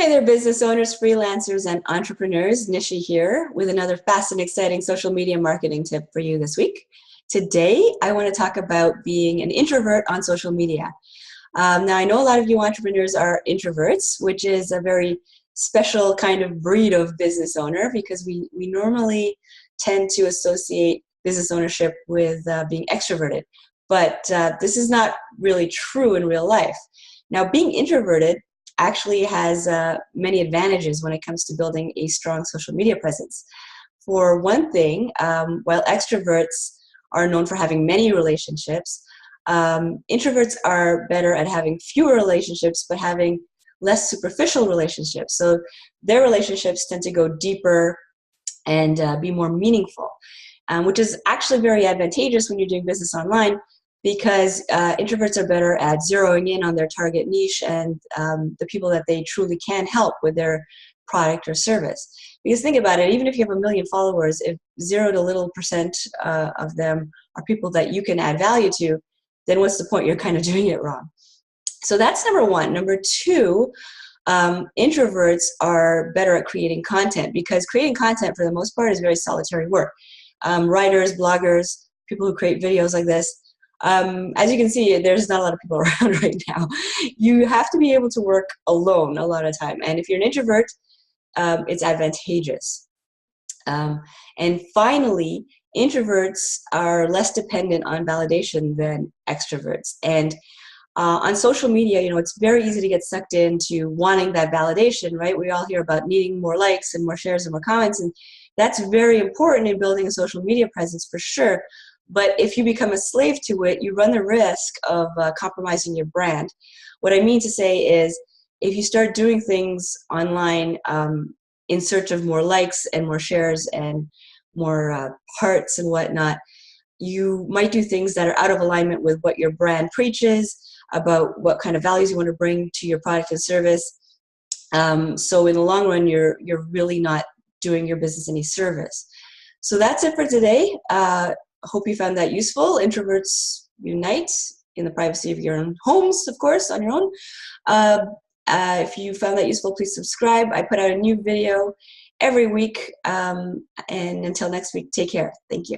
Hey there, business owners, freelancers, and entrepreneurs. Nishi here with another fast and exciting social media marketing tip for you this week. Today, I want to talk about being an introvert on social media. Now, I know a lot of you entrepreneurs are introverts, which is a very special kind of breed of business owner because we normally tend to associate business ownership with being extroverted. But this is not really true in real life. Now, being introverted actually has many advantages when it comes to building a strong social media presence. For one thing, while extroverts are known for having many relationships, introverts are better at having fewer relationships but having less superficial relationships. So their relationships tend to go deeper and be more meaningful, which is actually very advantageous when you're doing business online, because introverts are better at zeroing in on their target niche and the people that they truly can help with their product or service. Because think about it, even if you have 1 million followers, if 0 to little percent of them are people that you can add value to, then what's the point? You're kind of doing it wrong. So that's number one. Number two, introverts are better at creating content, because creating content for the most part is very solitary work. Writers, bloggers, people who create videos like this, as you can see, there's not a lot of people around right now. You have to be able to work alone a lot of time. And if you're an introvert, it's advantageous. And finally, introverts are less dependent on validation than extroverts. And on social media, it's very easy to get sucked into wanting that validation, right? We all hear about needing more likes and more shares and more comments, and that's very important in building a social media presence for sure. But if you become a slave to it, you run the risk of compromising your brand. What I mean to say is, if you start doing things online in search of more likes and more shares and more hearts and whatnot, you might do things that are out of alignment with what your brand preaches, about what kind of values you want to bring to your product and service. So in the long run, you're really not doing your business any service. So that's it for today. Hope you found that useful. Introverts unite in the privacy of your own homes, of course, on your own. If you found that useful, please subscribe. I put out a new video every week. And until next week, take care. Thank you.